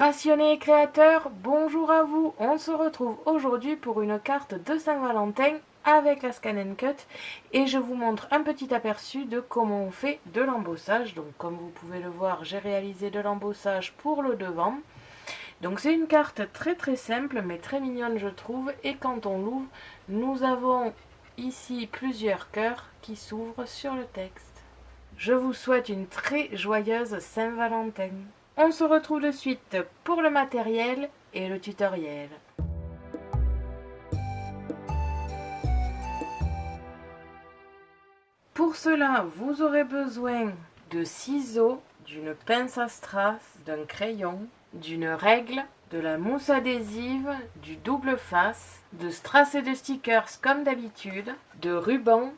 Passionnés et créateurs, bonjour à vous. On se retrouve aujourd'hui pour une carte de Saint-Valentin avec la Scan & Cut et je vous montre un petit aperçu de comment on fait de l'embossage. Donc comme vous pouvez le voir, j'ai réalisé de l'embossage pour le devant. Donc c'est une carte très simple mais très mignonne je trouve, et quand on l'ouvre, nous avons ici plusieurs cœurs qui s'ouvrent sur le texte. Je vous souhaite une très joyeuse Saint-Valentin. On se retrouve de suite pour le matériel et le tutoriel. Pour cela, vous aurez besoin de ciseaux, d'une pince à strass, d'un crayon, d'une règle, de la mousse adhésive, du double face, de strass et de stickers comme d'habitude, de ruban,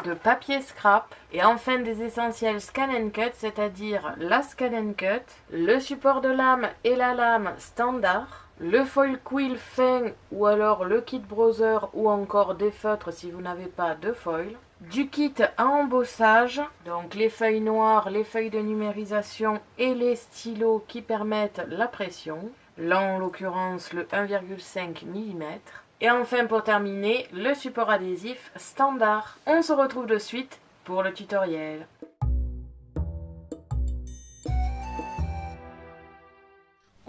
de papier scrap et enfin des essentiels Scan & Cut, c'est-à-dire la Scan & Cut, le support de lame et la lame standard, le foil quill fin ou alors le kit browser ou encore des feutres si vous n'avez pas de foil, du kit à embossage, donc les feuilles noires, les feuilles de numérisation et les stylos qui permettent la pression, là en l'occurrence le 1,5 mm. Et enfin pour terminer, le support adhésif standard. On se retrouve de suite pour le tutoriel.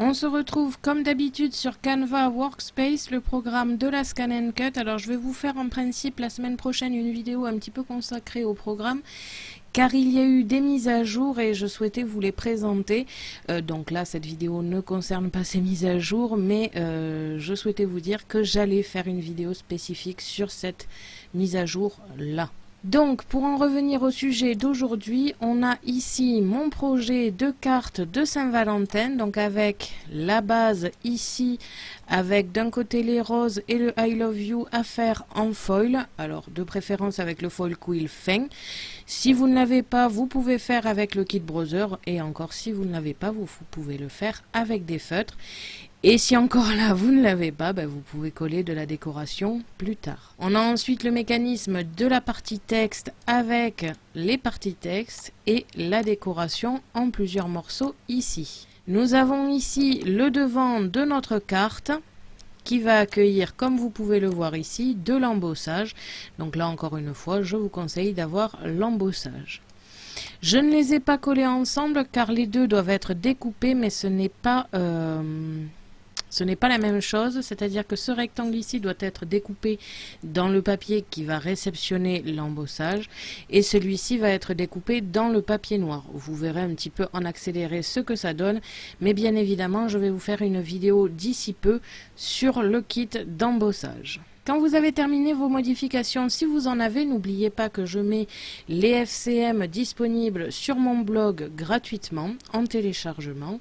On se retrouve comme d'habitude sur Canva Workspace, le programme de la Scan & Cut. Alors je vais vous faire en principe la semaine prochaine une vidéo un petit peu consacrée au programme, car il y a eu des mises à jour et je souhaitais vous les présenter. Donc là, cette vidéo ne concerne pas ces mises à jour, mais je souhaitais vous dire que j'allais faire une vidéo spécifique sur cette mise à jour là. Donc, pour en revenir au sujet d'aujourd'hui, on a ici mon projet de carte de Saint-Valentin, donc avec la base ici, avec d'un côté les roses et le I love you à faire en foil, alors de préférence avec le foil quill fin. Si vous ne l'avez pas, vous pouvez faire avec le kit browser, et encore si vous ne l'avez pas, vous pouvez le faire avec des feutres. Et si encore là vous ne l'avez pas, vous pouvez coller de la décoration plus tard. On a ensuite le mécanisme de la partie texte avec les parties texte et la décoration en plusieurs morceaux ici. Nous avons ici le devant de notre carte qui va accueillir, comme vous pouvez le voir ici, de l'embossage. Donc là encore une fois, je vous conseille d'avoir l'embossage. Je ne les ai pas collés ensemble car les deux doivent être découpés, mais ce n'est pas la même chose, c'est-à-dire que ce rectangle ici doit être découpé dans le papier qui va réceptionner l'embossage et celui-ci va être découpé dans le papier noir. Vous verrez un petit peu en accéléré ce que ça donne, mais bien évidemment je vais vous faire une vidéo d'ici peu sur le kit d'embossage. Quand vous avez terminé vos modifications, si vous en avez, n'oubliez pas que je mets les FCM disponibles sur mon blog gratuitement en téléchargement.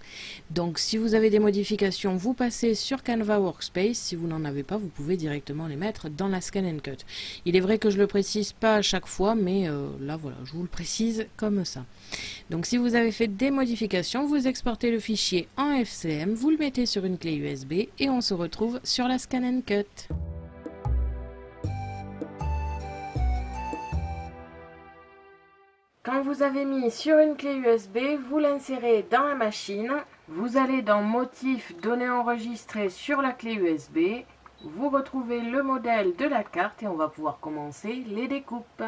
Donc si vous avez des modifications, vous passez sur Canva Workspace. Si vous n'en avez pas, vous pouvez directement les mettre dans la Scan & Cut. Il est vrai que je ne le précise pas à chaque fois, mais là voilà, je vous le précise comme ça. Donc si vous avez fait des modifications, vous exportez le fichier en FCM, vous le mettez sur une clé USB et on se retrouve sur la Scan & Cut. Quand vous avez mis sur une clé USB, vous l'insérez dans la machine. Vous allez dans Motifs, Données enregistrées sur la clé USB. Vous retrouvez le modèle de la carte et on va pouvoir commencer les découpes.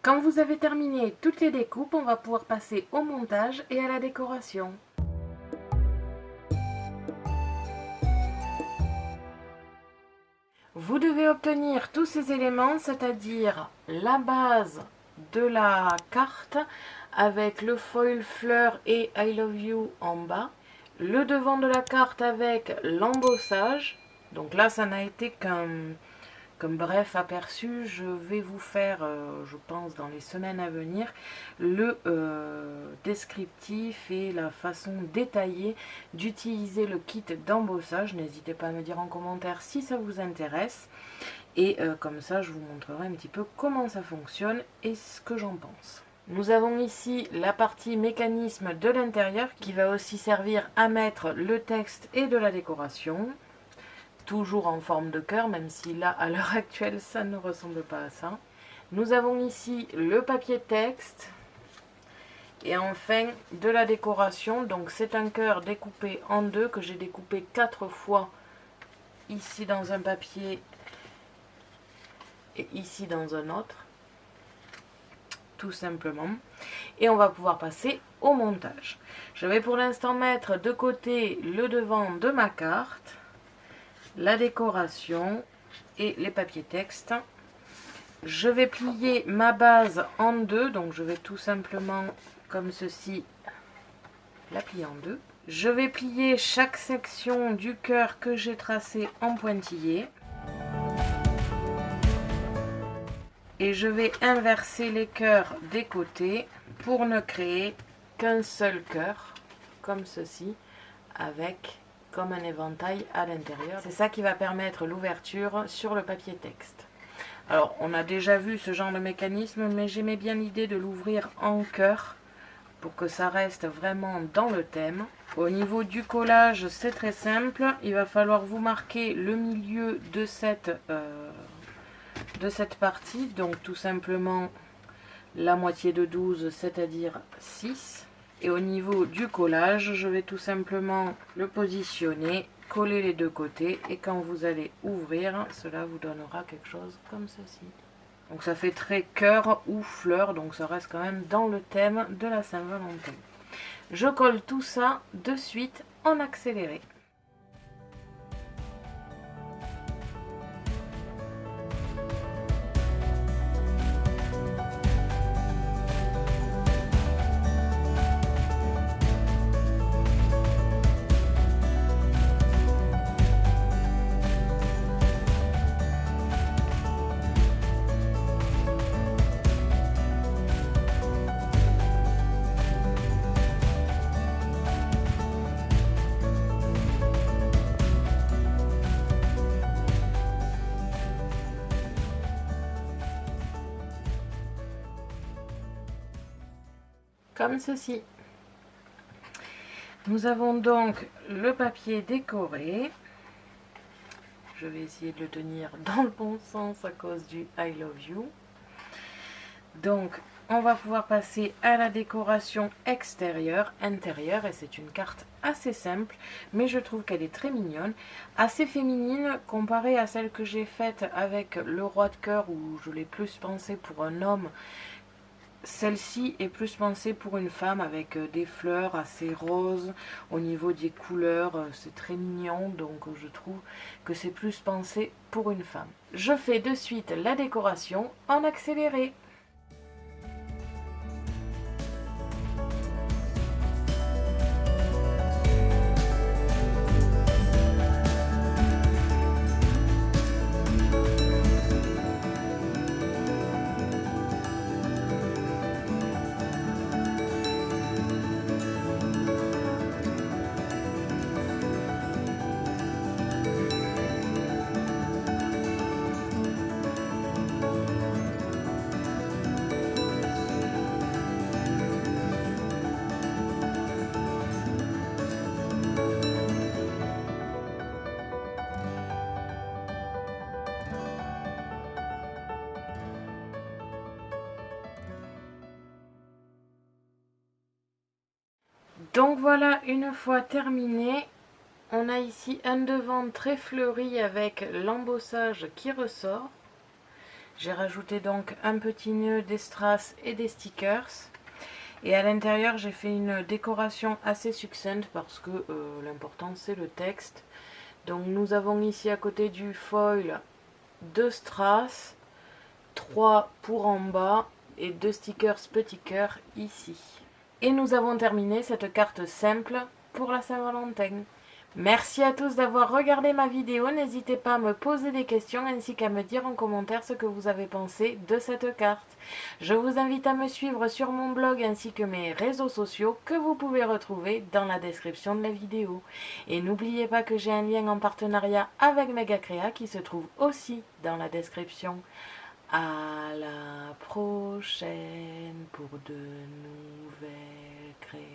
Quand vous avez terminé toutes les découpes, on va pouvoir passer au montage et à la décoration. Vous devez obtenir tous ces éléments, c'est-à-dire la base de la carte avec le foil fleur et I love you en bas, le devant de la carte avec l'embossage. Donc là, ça n'a été qu'un bref aperçu. Je vais vous faire, je pense dans les semaines à venir, le descriptif et la façon détaillée d'utiliser le kit d'embossage. N'hésitez pas à me dire en commentaire si ça vous intéresse. Et comme ça, je vous montrerai un petit peu comment ça fonctionne et ce que j'en pense. Nous avons ici la partie mécanisme de l'intérieur qui va aussi servir à mettre le texte et de la décoration. Toujours en forme de cœur, même si là, à l'heure actuelle, ça ne ressemble pas à ça. Nous avons ici le papier texte. Et enfin, de la décoration. Donc c'est un cœur découpé en deux, que j'ai découpé 4 fois. Ici dans un papier et ici dans un autre. Tout simplement. Et on va pouvoir passer au montage. Je vais pour l'instant mettre de côté le devant de ma carte, la décoration et les papiers texte. Je vais plier ma base en deux, donc je vais tout simplement comme ceci la plier en deux. Je vais plier chaque section du cœur que j'ai tracé en pointillé. Et je vais inverser les cœurs des côtés pour ne créer qu'un seul cœur, comme ceci, avec comme un éventail à l'intérieur. C'est ça qui va permettre l'ouverture sur le papier texte. Alors, on a déjà vu ce genre de mécanisme, mais j'aimais bien l'idée de l'ouvrir en cœur pour que ça reste vraiment dans le thème. Au niveau du collage, c'est très simple. Il va falloir vous marquer le milieu de cette partie, donc tout simplement la moitié de 12, c'est-à-dire 6. Et au niveau du collage, je vais tout simplement le positionner, coller les deux côtés, et quand vous allez ouvrir, cela vous donnera quelque chose comme ceci. Donc ça fait très cœur ou fleur, donc ça reste quand même dans le thème de la Saint-Valentin. Je colle tout ça de suite en accéléré. Comme ceci. Nous avons donc le papier décoré. Je vais essayer de le tenir dans le bon sens à cause du I love you. Donc, on va pouvoir passer à la décoration extérieure, intérieure, et c'est une carte assez simple, mais je trouve qu'elle est très mignonne, assez féminine comparée à celle que j'ai faite avec le roi de cœur où je l'ai plus pensé pour un homme. Celle-ci est plus pensée pour une femme avec des fleurs assez roses au niveau des couleurs, c'est très mignon, donc je trouve que c'est plus pensé pour une femme. Je fais de suite la décoration en accéléré. Donc voilà, une fois terminé, on a ici un devant très fleuri avec l'embossage qui ressort. J'ai rajouté donc un petit nœud, des strass et des stickers. Et à l'intérieur, j'ai fait une décoration assez succincte parce que l'important c'est le texte. Donc nous avons ici à côté du foil 2 strass, 3 pour en bas et 2 stickers petits cœurs ici. Et nous avons terminé cette carte simple pour la Saint-Valentin. Merci à tous d'avoir regardé ma vidéo, n'hésitez pas à me poser des questions ainsi qu'à me dire en commentaire ce que vous avez pensé de cette carte. Je vous invite à me suivre sur mon blog ainsi que mes réseaux sociaux que vous pouvez retrouver dans la description de la vidéo. Et n'oubliez pas que j'ai un lien en partenariat avec Megacrea qui se trouve aussi dans la description. À la prochaine pour de nouvelles créations.